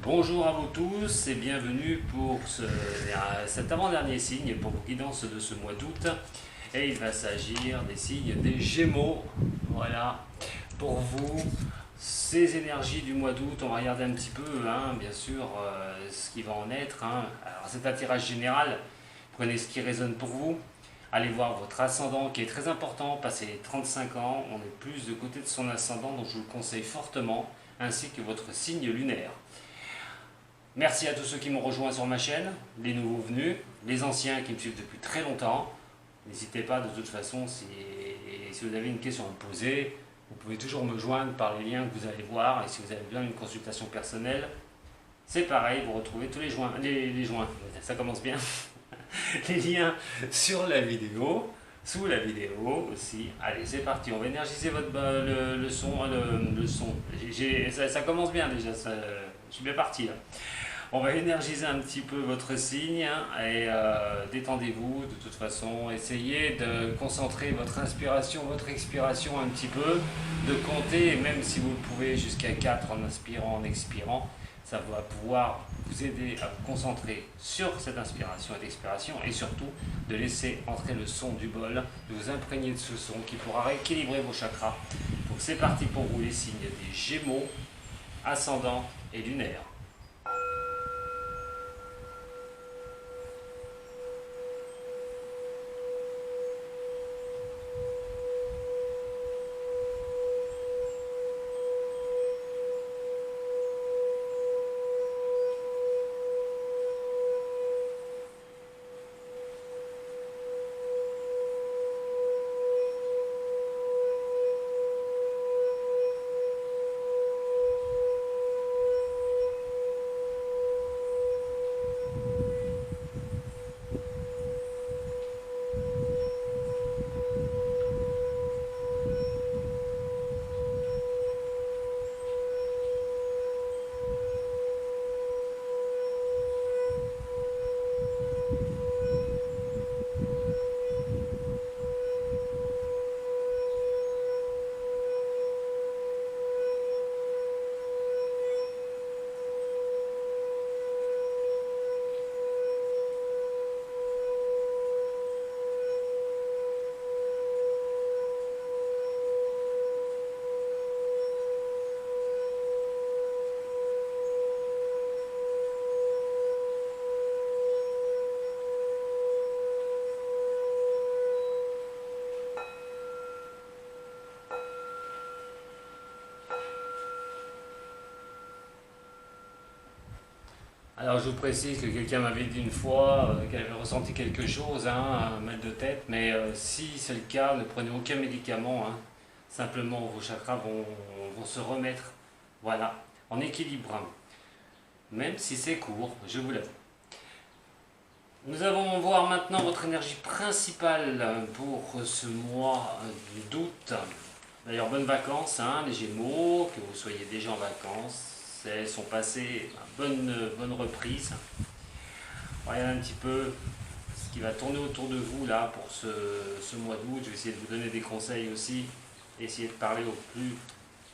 Bonjour à vous tous et bienvenue pour cet avant-dernier signe pour vos guidances de ce mois d'août. Et il va s'agir des signes des Gémeaux. Voilà, pour vous, ces énergies du mois d'août, on va regarder un petit peu, bien sûr, ce qui va en être. Alors c'est un tirage général, prenez ce qui résonne pour vous. Allez voir votre ascendant qui est très important, passé les 35 ans, on est plus de côté de son ascendant, donc je vous le conseille fortement, ainsi que votre signe lunaire. Merci à tous ceux qui m'ont rejoint sur ma chaîne, les nouveaux venus, les anciens qui me suivent depuis très longtemps. N'hésitez pas de toute façon, si vous avez une question à me poser, vous pouvez toujours me joindre par les liens que vous allez voir. Et si vous avez besoin d'une consultation personnelle, c'est pareil, vous retrouvez tous les joints, ça commence bien, les liens sur la vidéo, sous la vidéo aussi. Allez, c'est parti, on va énergiser le son. Ça commence bien déjà, je suis bien parti là. On va énergiser un petit peu votre signe et détendez-vous de toute façon. Essayez de concentrer votre inspiration, votre expiration un petit peu, de compter, même si vous le pouvez, jusqu'à 4 en inspirant, en expirant. Ça va pouvoir vous aider à vous concentrer sur cette inspiration et expiration et surtout de laisser entrer le son du bol, de vous imprégner de ce son qui pourra rééquilibrer vos chakras. Donc c'est parti pour vous les signes des Gémeaux, ascendant et lunaire. Alors je vous précise que quelqu'un m'avait dit une fois qu'elle avait ressenti quelque chose, un mal de tête, mais si c'est le cas, ne prenez aucun médicament, simplement vos chakras vont se remettre, voilà, en équilibre, même si c'est court, je vous l'avoue. Nous allons voir maintenant votre énergie principale pour ce mois d'août. D'ailleurs, bonnes vacances, les Gémeaux, que vous soyez déjà en vacances. Elles sont passées, bonne reprise. Regardez un petit peu ce qui va tourner autour de vous là pour ce mois d'août. Je vais essayer de vous donner des conseils aussi, essayer de parler aux plus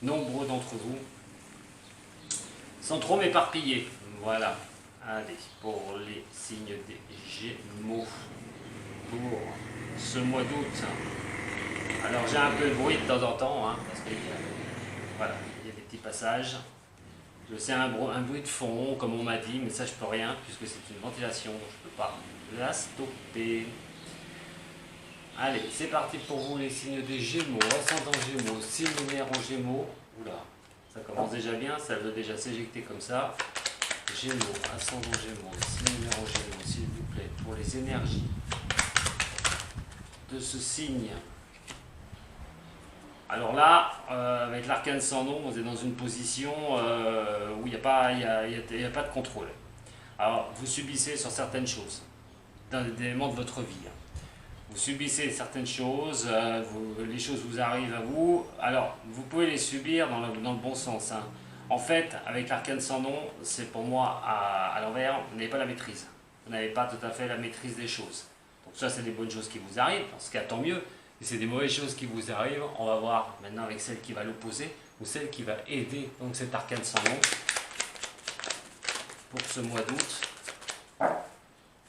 nombreux d'entre vous, sans trop m'éparpiller. Voilà, allez, pour les signes des Gémeaux, pour ce mois d'août. Alors j'ai un peu de bruit de temps en temps, parce qu'il voilà, il y a des petits passages. Je sais un bruit de fond, comme on m'a dit, mais ça je peux rien, puisque c'est une ventilation, je ne peux pas la stopper. Allez, c'est parti pour vous les signes des Gémeaux, ascendant Gémeaux, signe lunaire en Gémeaux. Oula, ça commence déjà bien, ça veut déjà s'éjecter comme ça. Gémeaux, ascendant Gémeaux, signe lunaire en Gémeaux, s'il vous plaît, pour les énergies de ce signe. Alors là, avec l'arcane sans nom, vous êtes dans une position où il n'y a pas de contrôle. Alors, vous subissez sur certaines choses, dans des éléments de votre vie. Vous subissez certaines choses, les choses vous arrivent à vous. Alors, vous pouvez les subir dans le bon sens. En fait, avec l'arcane sans nom, c'est pour moi à l'envers, vous n'avez pas la maîtrise. Vous n'avez pas tout à fait la maîtrise des choses. Donc ça, c'est des bonnes choses qui vous arrivent, dans ce cas, tant mieux. Et c'est des mauvaises choses qui vous arrivent. On va voir maintenant avec celle qui va l'opposer, ou celle qui va aider donc cet arcane sans nom. pour ce mois d'août,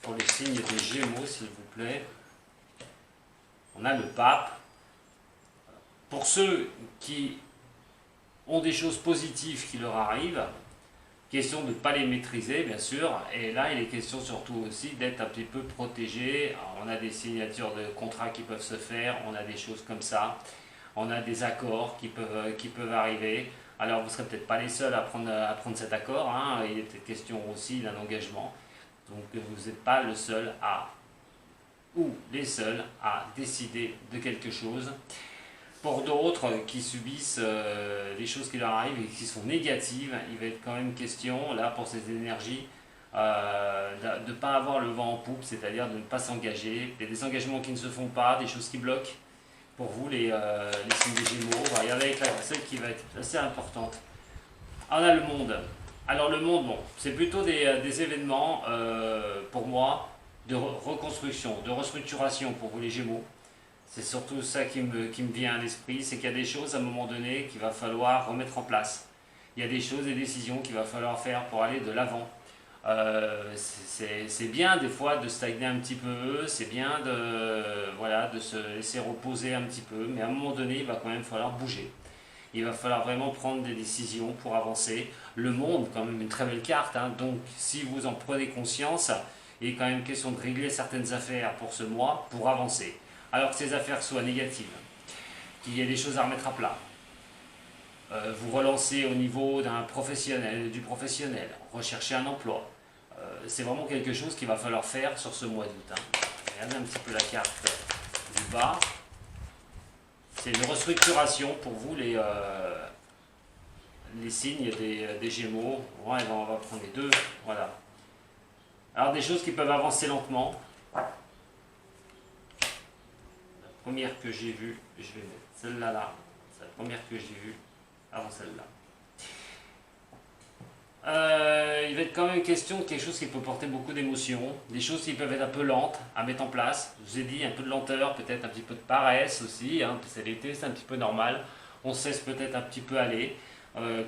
pour les signes des Gémeaux, s'il vous plaît. On a le pape. Pour ceux qui ont des choses positives qui leur arrivent, question de ne pas les maîtriser, bien sûr, et là il est question surtout aussi d'être un petit peu protégé. Alors, on a des signatures de contrats qui peuvent se faire, on a des choses comme ça, on a des accords qui peuvent arriver. Alors vous ne serez peut-être pas les seuls à prendre cet accord, hein. Il était question aussi d'un engagement, donc vous n'êtes pas le seul ou les seuls à décider de quelque chose. Pour d'autres qui subissent les choses qui leur arrivent et qui sont négatives, il va être quand même question, là, pour ces énergies, de ne pas avoir le vent en poupe, c'est-à-dire de ne pas s'engager. Il y a des engagements qui ne se font pas, des choses qui bloquent. Pour vous, les signes des Gémeaux, on va regarder avec celle qui va être assez importante. On a le monde. Alors le monde, bon, c'est plutôt des événements, pour moi, de reconstruction, de restructuration pour vous les Gémeaux. C'est surtout ça qui me vient à l'esprit, c'est qu'il y a des choses à un moment donné qu'il va falloir remettre en place. Il y a des choses et décisions qu'il va falloir faire pour aller de l'avant. C'est bien des fois de stagner un petit peu, c'est bien de se laisser reposer un petit peu, mais à un moment donné, il va quand même falloir bouger. Il va falloir vraiment prendre des décisions pour avancer. Le monde, quand même une très belle carte, hein, donc si vous en prenez conscience, il est quand même question de régler certaines affaires pour ce mois, pour avancer. Alors que ces affaires soient négatives, qu'il y ait des choses à remettre à plat. Vous relancez au niveau du professionnel, rechercher un emploi. C'est vraiment quelque chose qu'il va falloir faire sur ce mois d'août. Hein. Regardez un petit peu la carte du bas. C'est une restructuration pour vous, les signes des Gémeaux. Ouais, on va prendre les deux. Voilà. Alors des choses qui peuvent avancer lentement. Première que j'ai vue, je vais mettre celle-là là, c'est la première que j'ai vue avant celle-là. Il va être quand même question de quelque chose qui peut porter beaucoup d'émotions, des choses qui peuvent être un peu lentes à mettre en place. Je vous ai dit un peu de lenteur, peut-être un petit peu de paresse aussi, hein, c'est l'été, c'est un petit peu normal. On se laisse peut-être un petit peu aller.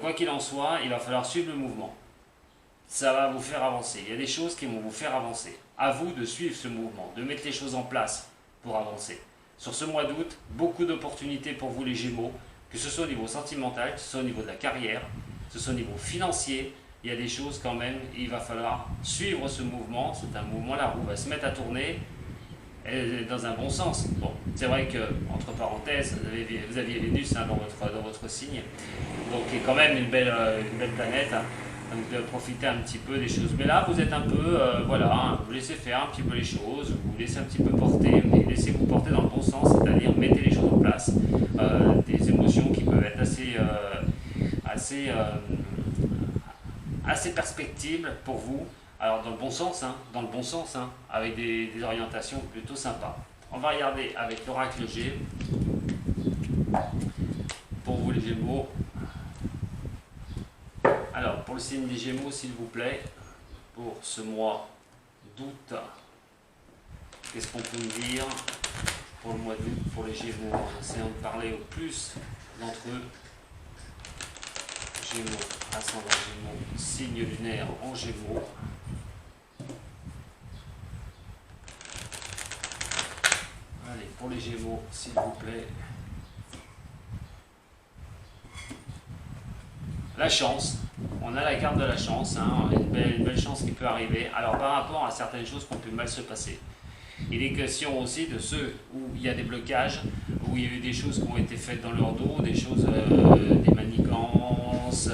Quoi qu'il en soit, il va falloir suivre le mouvement. Ça va vous faire avancer. Il y a des choses qui vont vous faire avancer. À vous de suivre ce mouvement, de mettre les choses en place pour avancer. Sur ce mois d'août, beaucoup d'opportunités pour vous les Gémeaux, que ce soit au niveau sentimental, que ce soit au niveau de la carrière, que ce soit au niveau financier. Il y a des choses quand même, il va falloir suivre ce mouvement. C'est un mouvement, la roue va se mettre à tourner dans un bon sens. Bon, c'est vrai que, entre parenthèses, vous aviez Vénus, hein, dans votre signe, donc qui est quand même une belle planète. Hein. Donc de profiter un petit peu des choses. Mais là, vous êtes un peu, voilà, hein, vous laissez faire un petit peu les choses, vous vous laissez un petit peu porter, mais laissez-vous porter dans le bon sens, c'est-à-dire mettez les choses en place. Des émotions qui peuvent être assez perspectives pour vous. Alors dans le bon sens, hein, avec des orientations plutôt sympas. On va regarder avec l'oracle G, pour vous les Gémeaux. Alors, pour le signe des Gémeaux, s'il vous plaît, pour ce mois d'août, qu'est-ce qu'on peut me dire pour le mois d'août, pour les Gémeaux? Essayons de parler au plus d'entre eux. Gémeaux, ascendant Gémeaux, signe lunaire en Gémeaux. Allez, pour les Gémeaux, s'il vous plaît. La chance. On a la carte de la chance, hein, une belle chance qui peut arriver. Alors par rapport à certaines choses qui ont pu mal se passer. Il est question aussi de ceux où il y a des blocages, où il y a eu des choses qui ont été faites dans leur dos, des choses, des manigances,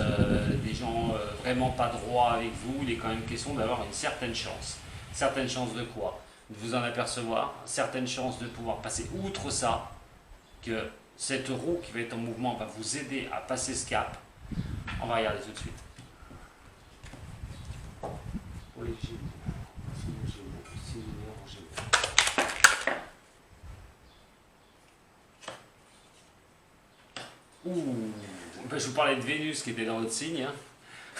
des gens vraiment pas droits avec vous. Il est quand même question d'avoir une certaine chance. Certaine chance de quoi? De vous en apercevoir, certaine chance de pouvoir passer outre ça, que cette roue qui va être en mouvement va vous aider à passer ce cap. On va regarder tout de suite. Pour les Gémeaux, je vous parlais de Vénus qui était dans votre signe.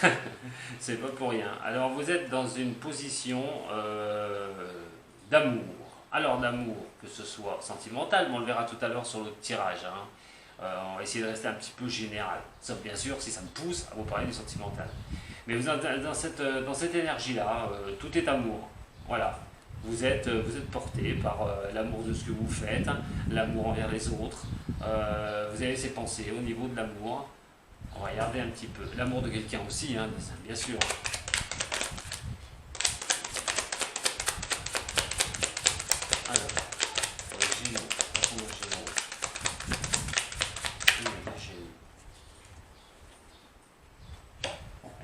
Hein. C'est pas pour rien. Alors vous êtes dans une position d'amour. Alors d'amour, que ce soit sentimental, mais on le verra tout à l'heure sur le tirage. Hein. On va essayer de rester un petit peu général. Sauf bien sûr si ça me pousse à vous parler du sentimental. Mais vous êtes dans cette énergie-là, tout est amour. Voilà. Vous êtes porté par l'amour de ce que vous faites, hein, l'amour envers les autres. Vous avez ces pensées au niveau de l'amour. On va regarder un petit peu. L'amour de quelqu'un aussi, hein, bien sûr. Alors, Gémeaux.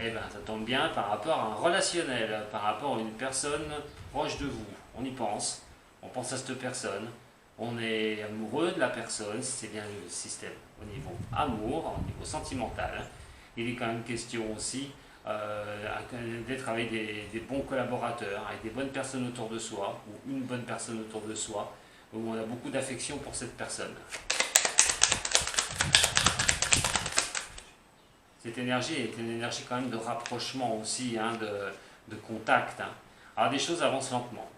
Eh bien, ça tombe bien par rapport à un relationnel, par rapport à une personne proche de vous. On y pense, on pense à cette personne, on est amoureux de la personne, c'est bien le système au niveau amour, au niveau sentimental. Il est quand même question aussi d'être avec des bons collaborateurs, avec des bonnes personnes autour de soi, ou une bonne personne autour de soi, où on a beaucoup d'affection pour cette personne. Cette énergie est une énergie quand même de rapprochement aussi, hein, de contact. Hein. Alors des choses avancent lentement.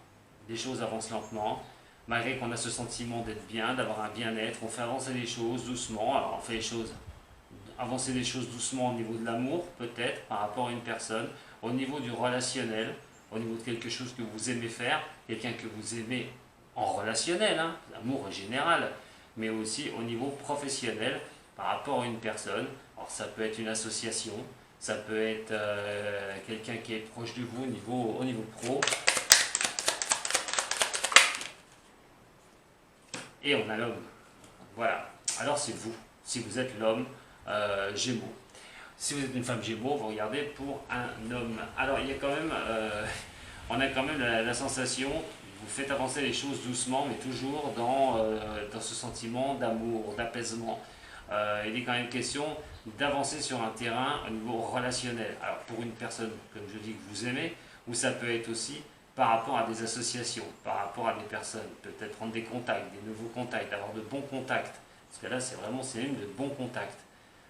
Des choses avancent lentement. Malgré qu'on a ce sentiment d'être bien, d'avoir un bien-être, on fait avancer les choses doucement. Alors on fait avancer les choses doucement au niveau de l'amour, peut-être, par rapport à une personne, au niveau du relationnel, au niveau de quelque chose que vous aimez faire, quelqu'un que vous aimez en relationnel, hein, l'amour en général, mais aussi au niveau professionnel, par rapport à une personne. Alors ça peut être une association, ça peut être quelqu'un qui est proche de vous au niveau pro. Et on a l'homme. Voilà. Alors c'est vous, si vous êtes l'homme Gémeaux. Si vous êtes une femme Gémeaux, vous regardez pour un homme. Alors il y a quand même, on a quand même la sensation, vous faites avancer les choses doucement, mais toujours dans ce sentiment d'amour, d'apaisement. Il est quand même question d'avancer sur un terrain au niveau relationnel. Alors pour une personne, comme je dis, que vous aimez, ou ça peut être aussi par rapport à des associations, par rapport à des personnes, peut-être prendre des contacts, des nouveaux contacts, avoir de bons contacts. Parce que là, c'est vraiment synonyme de bons contacts.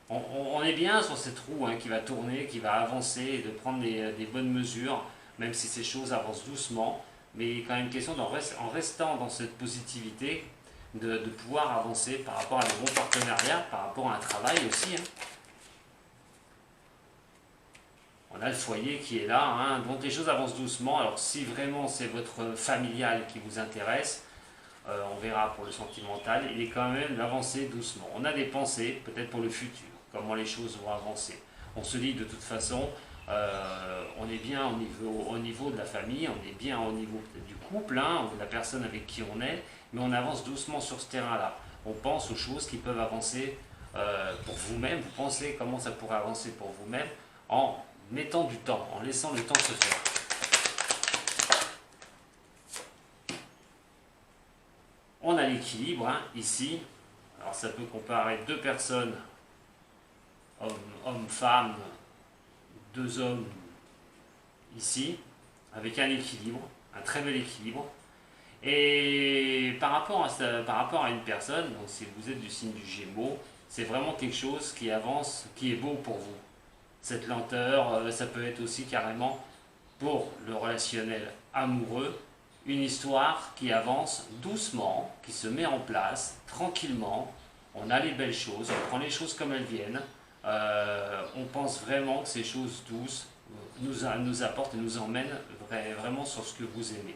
On est bien sur cette roue, hein, qui va tourner, qui va avancer, et de prendre des bonnes mesures, même si ces choses avancent doucement. Mais il est quand même question, en restant dans cette positivité, de pouvoir avancer par rapport à de bons partenariats, par rapport à un travail aussi. Hein. On a le foyer qui est là, hein, donc les choses avancent doucement. Alors si vraiment c'est votre familial qui vous intéresse, on verra pour le sentimental, il est quand même d'avancer doucement. On a des pensées, peut-être pour le futur, comment les choses vont avancer. On se dit de toute façon, on est bien au niveau de la famille, on est bien au niveau du couple, hein, de la personne avec qui on est, mais on avance doucement sur ce terrain-là. On pense aux choses qui peuvent avancer pour vous-même, vous pensez comment ça pourrait avancer pour vous-même en mettant du temps, en laissant le temps se faire. On a l'équilibre, hein, ici. Alors ça peut comparer deux personnes, homme, femme, deux hommes ici, avec un équilibre, un très bel équilibre. Et par rapport à une personne, donc si vous êtes du signe du Gémeaux, c'est vraiment quelque chose qui avance, qui est beau pour vous. Cette lenteur, ça peut être aussi carrément pour le relationnel amoureux, une histoire qui avance doucement, qui se met en place tranquillement. On a les belles choses, on prend les choses comme elles viennent. On pense vraiment que ces choses douces nous apportent et nous emmènent vraiment sur ce que vous aimez.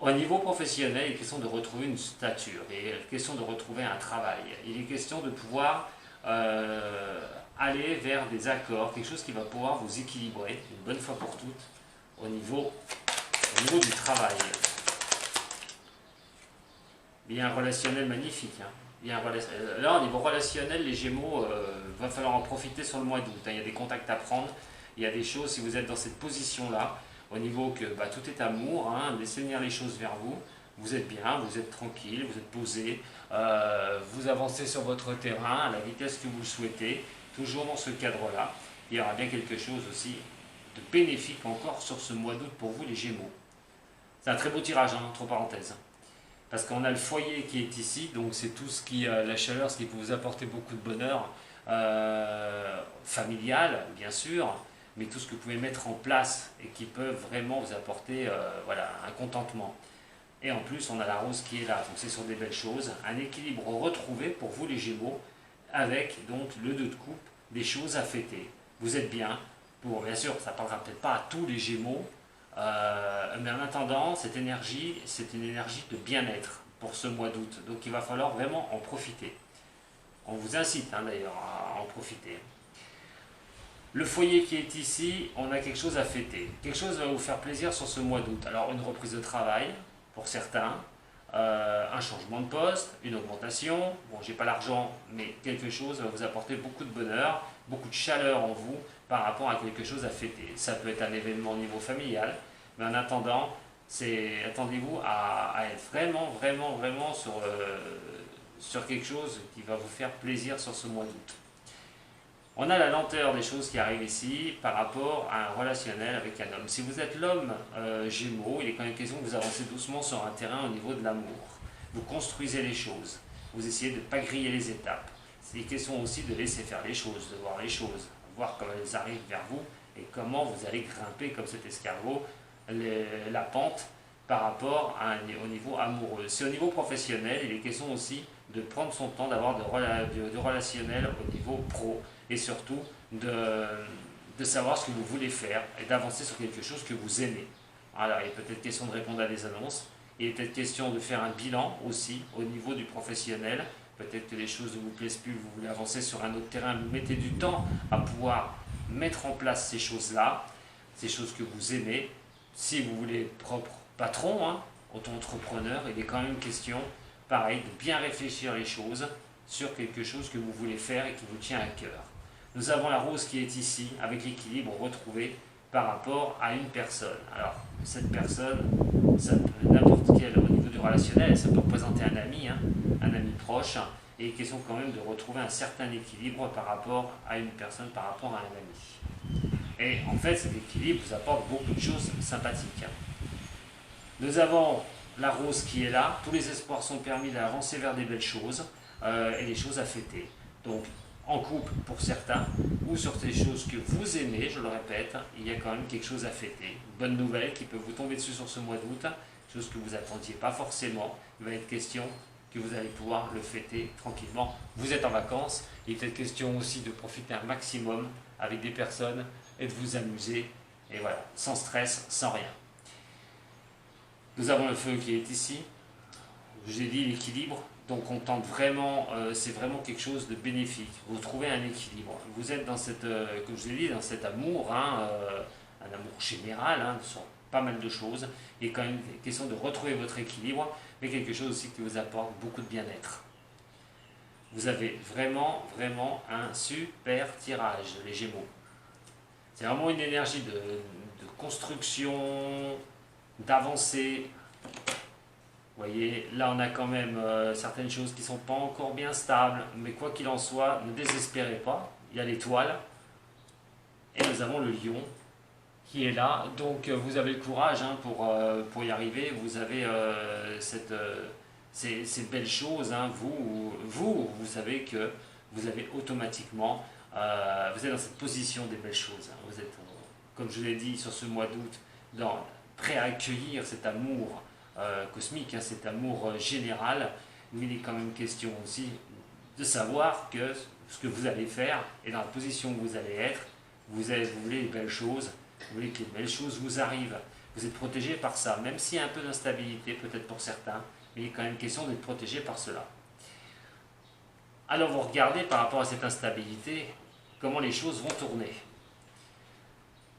Au niveau professionnel, il est question de retrouver une stature, il est question de retrouver un travail, il est question de pouvoir aller vers des accords, quelque chose qui va pouvoir vous équilibrer une bonne fois pour toutes au niveau du travail. Il y a un relationnel magnifique. Hein. Là, au niveau relationnel, les Gémeaux, va falloir en profiter sur le mois d'août. Hein. Il y a des contacts à prendre, il y a des choses, si vous êtes dans cette position-là, au niveau que tout est amour, hein, laissez venir les choses vers vous, vous êtes bien, vous êtes tranquille, vous êtes posé, vous avancez sur votre terrain à la vitesse que vous le souhaitez, toujours dans ce cadre-là. Il y aura bien quelque chose aussi de bénéfique encore sur ce mois d'août pour vous les Gémeaux. C'est un très beau tirage, hein, entre parenthèses. Parce qu'on a le foyer qui est ici, donc c'est tout ce qui, la chaleur, ce qui peut vous apporter beaucoup de bonheur, familial bien sûr, mais tout ce que vous pouvez mettre en place et qui peuvent vraiment vous apporter un contentement. Et en plus, on a la rose qui est là, donc c'est sur des belles choses, un équilibre retrouvé pour vous les Gémeaux, avec donc le 2 de coupe, des choses à fêter. Vous êtes bien, Bon, bien sûr, ça ne parlera peut-être pas à tous les Gémeaux, mais en attendant, cette énergie, c'est une énergie de bien-être pour ce mois d'août. Donc il va falloir vraiment en profiter. On vous incite d'ailleurs à en profiter. Le foyer qui est ici, on a quelque chose à fêter. Quelque chose va vous faire plaisir sur ce mois d'août. Alors une reprise de travail pour certains, un changement de poste, une augmentation. Bon, j'ai pas l'argent, mais quelque chose va vous apporter beaucoup de bonheur, beaucoup de chaleur en vous par rapport à quelque chose à fêter. Ça peut être un événement au niveau familial, mais en attendant, attendez-vous à être vraiment sur quelque chose qui va vous faire plaisir sur ce mois d'août. On a la lenteur des choses qui arrivent ici par rapport à un relationnel avec un homme. Si vous êtes l'homme Gémeaux, il est quand même question que vous avancez doucement sur un terrain au niveau de l'amour. Vous construisez les choses, vous essayez de ne pas griller les étapes. C'est question aussi de laisser faire les choses, de voir les choses, voir comment elles arrivent vers vous et comment vous allez grimper comme cet escargot la pente par rapport au niveau amoureux. C'est au niveau professionnel, il est question aussi de prendre son temps, d'avoir de relationnel au niveau pro et surtout de savoir ce que vous voulez faire et d'avancer sur quelque chose que vous aimez. Alors, il est peut-être question de répondre à des annonces, il est peut-être question de faire un bilan aussi au niveau du professionnel. Peut-être que les choses ne vous plaisent plus, vous voulez avancer sur un autre terrain, vous mettez du temps à pouvoir mettre en place ces choses-là, ces choses que vous aimez. Si vous voulez être propre patron, auto-entrepreneur, il est quand même question, pareil, de bien réfléchir les choses sur quelque chose que vous voulez faire et qui vous tient à cœur. Nous avons la rose qui est ici, avec l'équilibre retrouvé par rapport à une personne. Alors, cette personne, ça peut n'importe quel, au niveau du relationnel, ça peut représenter un ami proche, et il est question quand même de retrouver un certain équilibre par rapport à une personne, par rapport à un ami. Et en fait, cet équilibre vous apporte beaucoup de choses sympathiques. Nous avons la rose qui est là, tous les espoirs sont permis d'avancer vers des belles choses et des choses à fêter. Donc, en couple pour certains, ou sur des choses que vous aimez, je le répète, il y a quand même quelque chose à fêter. Bonne nouvelle qui peut vous tomber dessus sur ce mois d'août, chose que vous attendiez pas forcément. Il va être question que vous allez pouvoir le fêter tranquillement. Vous êtes en vacances, il est peut-être question aussi de profiter un maximum avec des personnes et de vous amuser, et voilà, sans stress, sans rien. Nous avons le feu qui est ici, je vous ai dit l'équilibre. Donc on tente vraiment, c'est vraiment quelque chose de bénéfique. Vous trouvez un équilibre. Vous êtes dans cette, comme je vous ai dit, dans cet amour, un amour général, sur pas mal de choses. Et quand même question de retrouver votre équilibre, mais quelque chose aussi qui vous apporte beaucoup de bien-être. Vous avez vraiment un super tirage, les Gémeaux. C'est vraiment une énergie de construction, d'avancée. Vous voyez, là on a quand même certaines choses qui ne sont pas encore bien stables, mais quoi qu'il en soit, ne désespérez pas, il y a l'étoile, et nous avons le lion qui est là, donc vous avez le courage pour y arriver, vous avez ces belles choses, vous savez que vous avez automatiquement, vous êtes dans cette position des belles choses, vous êtes, comme je l'ai dit sur ce mois d'août, prêt à accueillir cet amour cosmique, cet amour général, mais il est quand même question aussi de savoir que ce que vous allez faire et dans la position où vous allez être, vous voulez les belles choses, vous voulez que les belles choses vous arrivent, vous êtes protégé par ça, même s'il y a un peu d'instabilité peut-être pour certains, mais il est quand même question d'être protégé par cela. Alors vous regardez par rapport à cette instabilité, comment les choses vont tourner.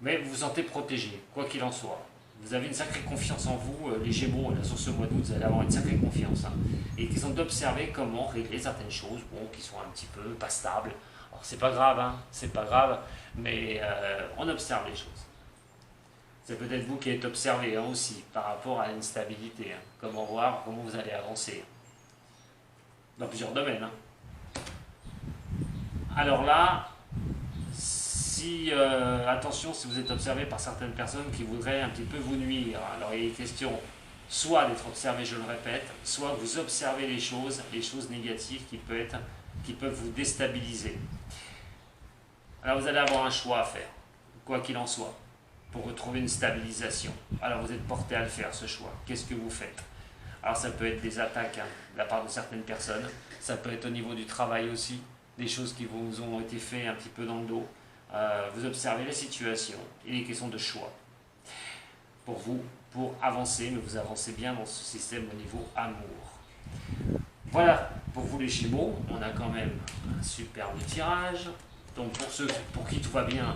Mais vous vous sentez protégé, quoi qu'il en soit. Vous avez une sacrée confiance en vous, les Gémeaux, là, sur ce mois d'août, vous allez avoir une sacrée confiance. Et qui sont d'observer comment régler certaines choses, qui sont un petit peu pas stables. Alors c'est pas grave, c'est pas grave, mais on observe les choses. C'est peut-être vous qui êtes observé aussi par rapport à l'instabilité. Comment voir comment vous allez avancer. Dans plusieurs domaines. Alors là, attention si vous êtes observé par certaines personnes qui voudraient un petit peu vous nuire. Alors il est question soit d'être observé, je le répète, soit vous observez les choses négatives qui peuvent vous déstabiliser. Alors vous allez avoir un choix à faire, quoi qu'il en soit, pour retrouver une stabilisation. Alors vous êtes porté à le faire, ce choix. Qu'est-ce que vous faites? Alors ça peut être des attaques de la part de certaines personnes, ça peut être au niveau du travail aussi, des choses qui vous ont été faites un petit peu dans le dos. vous observez la situation, il est question de choix pour vous, pour avancer, mais vous avancez bien dans ce système au niveau amour. Voilà, pour vous les Gémeaux, on a quand même un superbe tirage. Donc pour ceux pour qui tout va bien,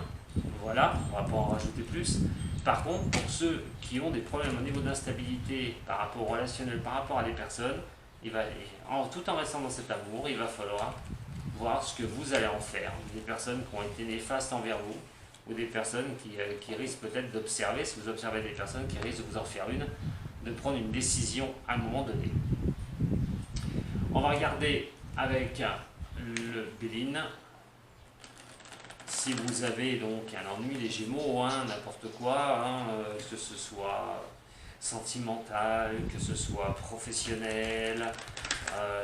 voilà, on va pas en rajouter plus. Par contre, pour ceux qui ont des problèmes au niveau d'instabilité par rapport au relationnel, par rapport à des personnes, tout en restant dans cet amour, il va falloir voir ce que vous allez en faire. Des personnes qui ont été néfastes envers vous, ou des personnes qui risquent peut-être d'observer, si vous observez des personnes qui risquent de vous en faire une, de prendre une décision à un moment donné. On va regarder avec le Béline. Si vous avez donc un ennui, les Gémeaux, n'importe quoi, que ce soit sentimental, que ce soit professionnel,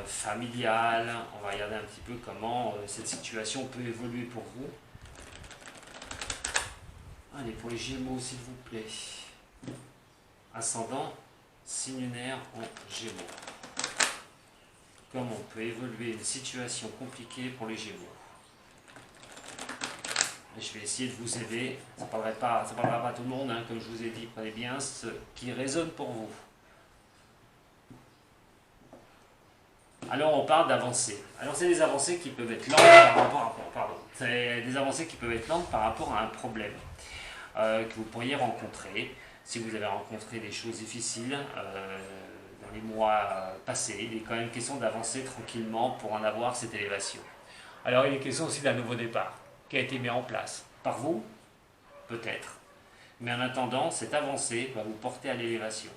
familial, on va regarder un petit peu comment cette situation peut évoluer pour vous. Allez, pour les Gémeaux, s'il vous plaît. Ascendant, signe lunaire en Gémeaux. Comment peut évoluer une situation compliquée pour les Gémeaux? Je vais essayer de vous aider. Ça ne parlera pas à tout le monde, comme je vous ai dit. Prenez bien ce qui résonne pour vous. Alors on parle d'avancées. Alors c'est des avancées qui peuvent être lentes par rapport à un problème que vous pourriez rencontrer. Si vous avez rencontré des choses difficiles dans les mois passés, il est quand même question d'avancer tranquillement pour en avoir cette élévation. Alors il est question aussi d'un nouveau départ qui a été mis en place par vous, peut-être. Mais en attendant, cette avancée va vous porter à l'élévation.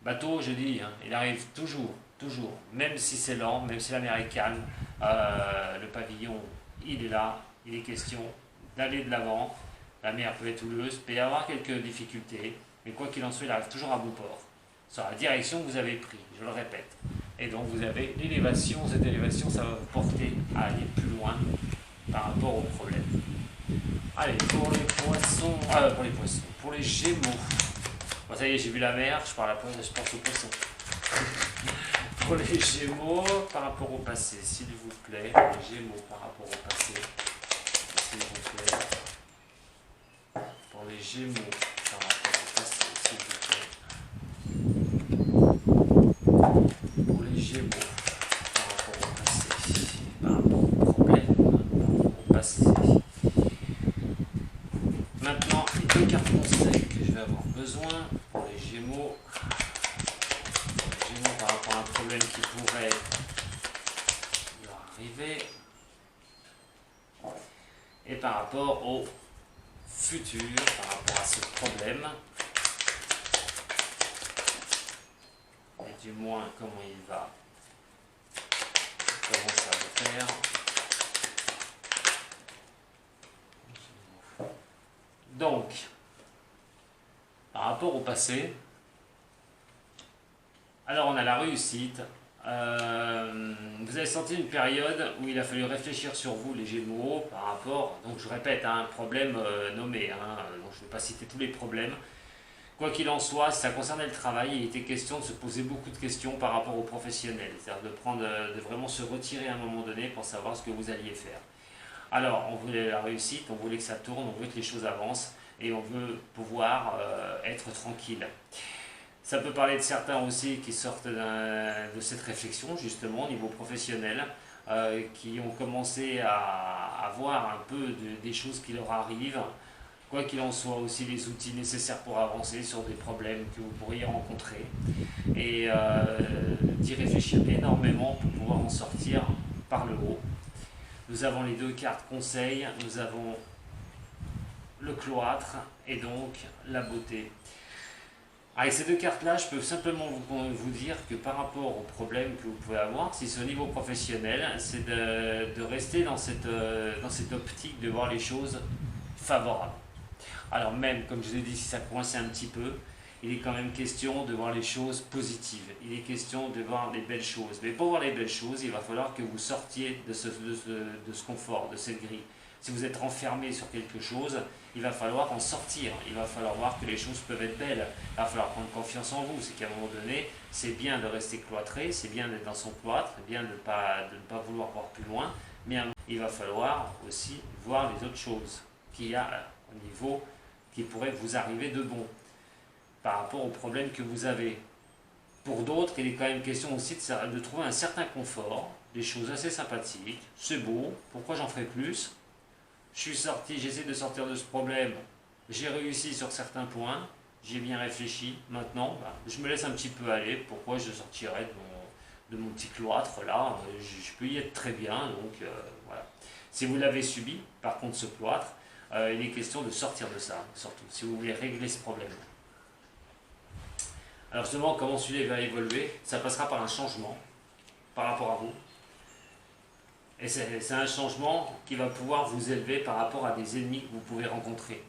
Bateau, je dis, il arrive toujours, même si c'est lent, même si la mer est calme, le pavillon, il est là, il est question d'aller de l'avant. La mer peut être houleuse, peut y avoir quelques difficultés, mais quoi qu'il en soit, il arrive toujours à bon port, sur la direction que vous avez prise, je le répète. Et donc vous avez l'élévation, cette élévation, ça va vous porter à aller plus loin par rapport au problème. Allez, pour les poissons, pour les Gémeaux. Bon, ça y est, j'ai vu la mer, je pense aux poissons. Pour les Gémeaux, par rapport au passé, s'il vous plaît. Pour les Gémeaux, par rapport au passé, s'il vous plaît. Pour les Gémeaux, par rapport au passé, s'il vous plaît. Pour les Gémeaux, par rapport au passé, par rapport au problème, par rapport au passé. Maintenant, les deux cartes conseils que je vais avoir besoin pour les Gémeaux. Par rapport à un problème qui pourrait leur arriver. Et par rapport au futur, par rapport à ce problème. Et du moins, comment il va. Comment ça va faire. Donc, par rapport au passé, alors on a la réussite. Vous avez senti une période où il a fallu réfléchir sur vous, les Gémeaux, par rapport, donc je répète, un problème nommé, donc je ne vais pas citer tous les problèmes. Quoi qu'il en soit, si ça concernait le travail, il était question de se poser beaucoup de questions par rapport aux professionnels, c'est-à-dire de vraiment se retirer à un moment donné pour savoir ce que vous alliez faire. Alors, on voulait la réussite, on voulait que ça tourne, on veut que les choses avancent et on veut pouvoir être tranquille. Ça peut parler de certains aussi qui sortent de cette réflexion justement au niveau professionnel, qui ont commencé à voir un peu des choses qui leur arrivent. Quoi qu'il en soit, aussi les outils nécessaires pour avancer sur des problèmes que vous pourriez rencontrer et d'y réfléchir énormément pour pouvoir en sortir par le haut. Nous avons les deux cartes conseils, nous avons le cloître et donc la beauté. Avec ces deux cartes-là, je peux simplement vous dire que par rapport aux problèmes que vous pouvez avoir, si c'est au niveau professionnel, c'est de rester dans cette optique de voir les choses favorables. Alors même, comme je vous ai dit, si ça coince un petit peu, il est quand même question de voir les choses positives. Il est question de voir les belles choses. Mais pour voir les belles choses, il va falloir que vous sortiez de ce confort, de cette grille. Si vous êtes renfermé sur quelque chose, il va falloir en sortir. Il va falloir voir que les choses peuvent être belles. Il va falloir prendre confiance en vous. C'est qu'à un moment donné, c'est bien de rester cloîtré, c'est bien d'être dans son cloître, c'est bien de ne pas vouloir voir plus loin. Mais il va falloir aussi voir les autres choses qu'il y a au niveau qui pourrait vous arriver de bon par rapport aux problèmes que vous avez. Pour d'autres, il est quand même question aussi de trouver un certain confort, des choses assez sympathiques, c'est beau, pourquoi j'en ferai plus? Je suis sorti, j'essaie de sortir de ce problème, j'ai réussi sur certains points, j'ai bien réfléchi, maintenant je me laisse un petit peu aller, pourquoi je sortirais de mon petit cloître là, je peux y être très bien, donc voilà. Si vous l'avez subi, par contre ce cloître, il est question de sortir de ça, surtout, si vous voulez régler ce problème. Alors justement, comment celui-là va évoluer? Ça passera par un changement par rapport à vous. Et c'est un changement qui va pouvoir vous élever par rapport à des ennemis que vous pouvez rencontrer.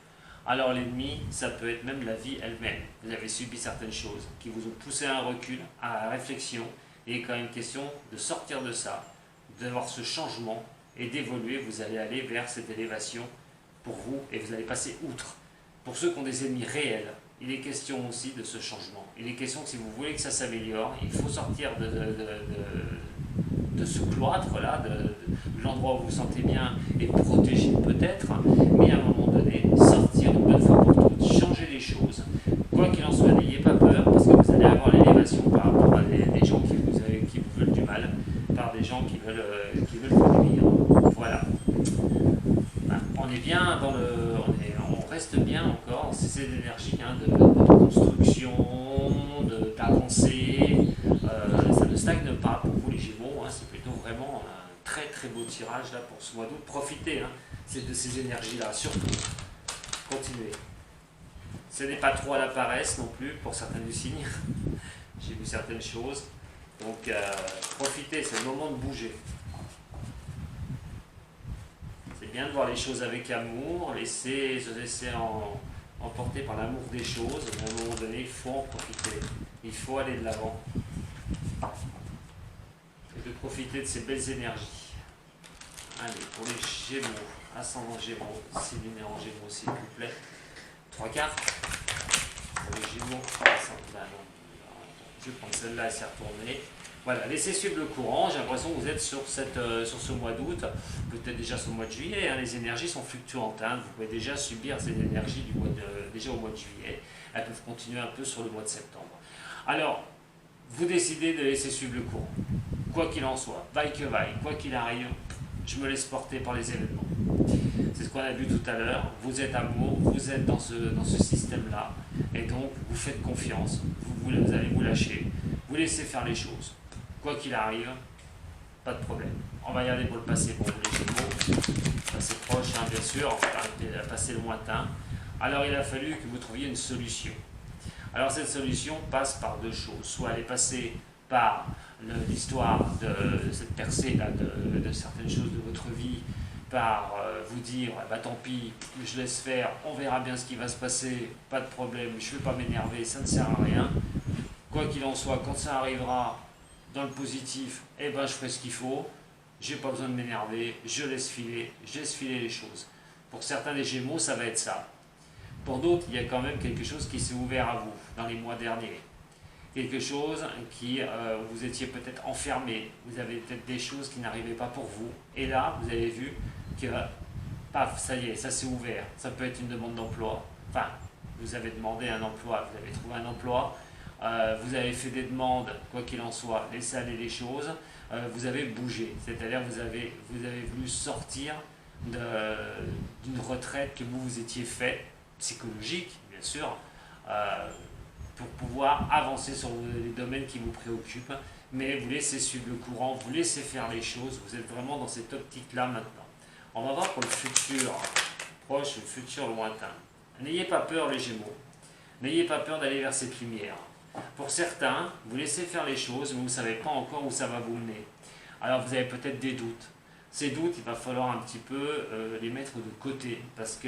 Alors l'ennemi, ça peut être même la vie elle-même. Vous avez subi certaines choses qui vous ont poussé à un recul, à la réflexion. Et il est quand même question de sortir de ça, d'avoir ce changement et d'évoluer. Vous allez aller vers cette élévation pour vous et vous allez passer outre. Pour ceux qui ont des ennemis réels, il est question aussi de ce changement. Il est question que si vous voulez que ça s'améliore, il faut sortir de ce cloître-là, de l'endroit où vous vous sentez bien et protégé peut-être, mais à un moment donné, sortir une bonne fois pour toutes, changer les choses. Quoi qu'il en soit, n'ayez pas peur, parce que vous allez avoir l'élévation par rapport à des gens qui vous veulent du mal, par des gens qui veulent vous nuire. Voilà. On est bien dans on reste bien encore, c'est cette énergie de construction, d'avancée, ça ne stagne pas pour vous les Gémeaux, c'est plutôt vraiment un très très beau tirage là pour ce mois d'août. Profitez de ces énergies-là, surtout, continuez. Ce n'est pas trop à la paresse non plus pour certains du signe, j'ai vu certaines choses, donc profitez, c'est le moment de bouger. C'est bien de voir les choses avec amour, se laisser emporter par l'amour des choses. À un moment donné, il faut en profiter. Il faut aller de l'avant. Et de profiter de ces belles énergies. Allez, pour les Gémeaux, ascendant Gémeaux, 6 lunaires en Gémeaux s'il vous plaît. 3 cartes. Pour les Gémeaux, je vais prendre celle-là et s'y retourner. Voilà, laissez suivre le courant, j'ai l'impression que vous êtes sur ce mois d'août, peut-être déjà sur le mois de juillet, les énergies sont fluctuantes, vous pouvez déjà subir ces énergies déjà au mois de juillet, elles peuvent continuer un peu sur le mois de septembre. Alors, vous décidez de laisser suivre le courant, quoi qu'il en soit, vaille que vaille, quoi qu'il arrive, je me laisse porter par les événements. C'est ce qu'on a vu tout à l'heure, vous êtes amour, vous êtes dans ce système-là, et donc vous faites confiance, vous allez vous lâcher, vous laissez faire les choses. Quoi qu'il arrive, pas de problème. On va y aller pour le passé pour vous les Gémeaux. Passé proche, bien sûr, passé lointain. Alors il a fallu que vous trouviez une solution. Alors cette solution passe par deux choses. Soit elle est passée par l'histoire de cette percée-là, de certaines choses de votre vie, par vous dire, tant pis, je laisse faire, on verra bien ce qui va se passer, pas de problème, je ne vais pas m'énerver, ça ne sert à rien. Quoi qu'il en soit, quand ça arrivera, dans le positif, je ferai ce qu'il faut, j'ai pas besoin de m'énerver, je laisse filer les choses. Pour certains des Gémeaux, ça va être ça. Pour d'autres, il y a quand même quelque chose qui s'est ouvert à vous dans les mois derniers. Quelque chose qui, vous étiez peut-être enfermé, vous avez peut-être des choses qui n'arrivaient pas pour vous. Et là, vous avez vu que, paf, ça y est, ça s'est ouvert. Ça peut être une demande d'emploi. Enfin, vous avez demandé un emploi, vous avez trouvé un emploi. Vous avez fait des demandes, quoi qu'il en soit, laissez aller les choses, vous avez bougé, c'est-à-dire vous avez voulu sortir d'une retraite que vous étiez fait, psychologique bien sûr, pour pouvoir avancer sur les domaines qui vous préoccupent, mais vous laissez suivre le courant, vous laissez faire les choses, vous êtes vraiment dans cette optique-là maintenant. On va voir pour le futur proche, le futur lointain. N'ayez pas peur les Gémeaux, n'ayez pas peur d'aller vers cette lumière. Pour certains, vous laissez faire les choses, mais vous ne savez pas encore où ça va vous mener. Alors vous avez peut-être des doutes. Ces doutes, il va falloir un petit peu les mettre de côté, parce que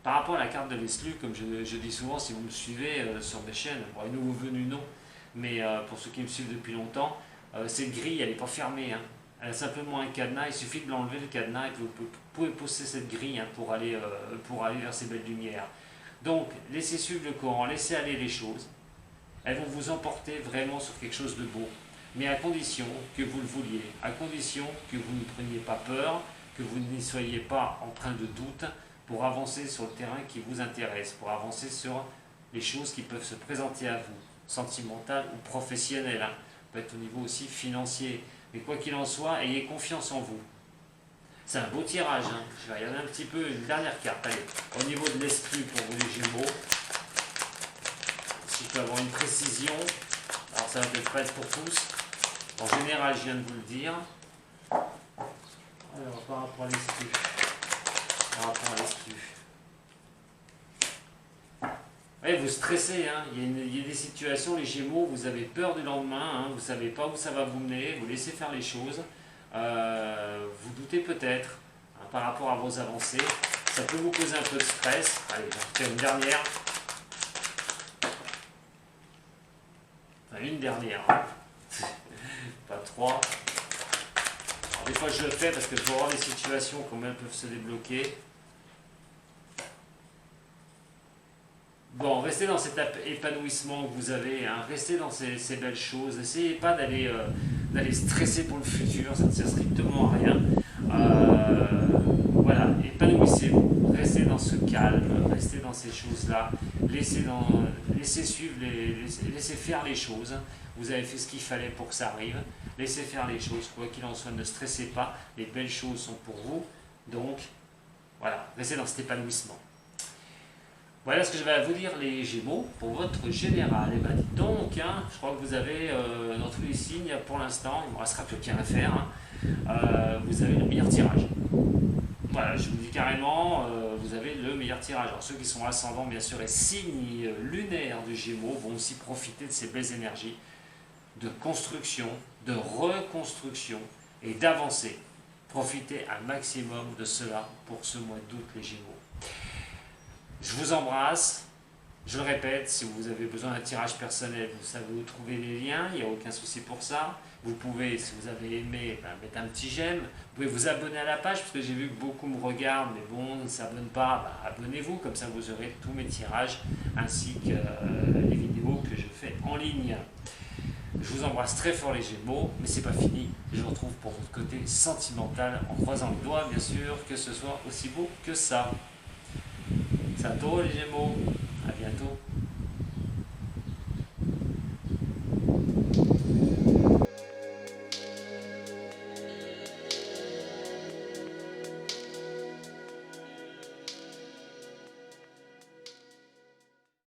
par rapport à la carte de l'Eslu, comme je dis souvent, si vous me suivez sur mes chaînes, bon, les nouveaux venus non, mais pour ceux qui me suivent depuis longtemps, cette grille, elle n'est pas fermée. Elle a simplement un cadenas, il suffit de l'enlever le cadenas et vous pouvez pousser cette grille pour aller vers ces belles lumières. Donc, laissez suivre le courant, laissez aller les choses. Elles vont vous emporter vraiment sur quelque chose de beau, mais à condition que vous le vouliez, à condition que vous ne preniez pas peur, que vous n'y soyez pas en train de doute pour avancer sur le terrain qui vous intéresse, pour avancer sur les choses qui peuvent se présenter à vous, sentimentales ou professionnelles, hein. Peut être au niveau aussi financier. Mais quoi qu'il en soit, ayez confiance en vous. C'est un beau tirage, hein. Je vais regarder un petit peu une dernière carte. Allez, au niveau de l'esprit pour vous les Gémeaux, si je peux avoir une précision, alors ça va peut-être pas être pour tous. En général, je viens de vous le dire. Alors, par rapport à l'esprit. Ouais, vous stressez, hein. Il y a des situations, les Gémeaux, vous avez peur du lendemain, hein. Vous ne savez pas où ça va vous mener, vous laissez faire les choses. Vous doutez peut-être, hein, par rapport à vos avancées. Ça peut vous causer un peu de stress. Allez, j'en fais une dernière. Enfin, une dernière. Hein. Pas trois. Alors, des fois, je le fais parce que je veux voir les situations, comment elles peuvent se débloquer. Bon, restez dans cet épanouissement que vous avez, hein. Restez dans ces belles choses. N'essayez pas d'aller stresser pour le futur, ça ne sert strictement à rien. Voilà, épanouissez-vous, restez dans ce calme, restez dans ces choses-là, laissez suivre, laissez faire les choses. Vous avez fait ce qu'il fallait pour que ça arrive, laissez faire les choses, quoi qu'il en soit, ne stressez pas, les belles choses sont pour vous, donc voilà, restez dans cet épanouissement. Voilà ce que je vais à vous dire les Gémeaux pour votre général. Et bien dites donc, hein, je crois que vous avez dans tous les signes pour l'instant, il ne me restera plus qu'un à faire, hein, vous avez le meilleur tirage. Voilà, je vous dis carrément, vous avez le meilleur tirage. Alors ceux qui sont ascendants bien sûr et signes lunaires du Gémeaux vont aussi profiter de ces belles énergies de construction, de reconstruction et d'avancer. Profitez un maximum de cela pour ce mois d'août les Gémeaux. Je vous embrasse, je le répète, si vous avez besoin d'un tirage personnel, vous savez où trouver les liens, il n'y a aucun souci pour ça. Vous pouvez, si vous avez aimé, mettre un petit j'aime. Vous pouvez vous abonner à la page, parce que j'ai vu que beaucoup me regardent, mais bon, ne s'abonnent pas, abonnez-vous, comme ça vous aurez tous mes tirages, ainsi que les vidéos que je fais en ligne. Je vous embrasse très fort les Gémeaux, mais c'est pas fini. Je vous retrouve pour votre côté sentimental, en croisant les doigts, bien sûr, que ce soit aussi beau que ça. C'est à toi les Gémeaux, à bientôt.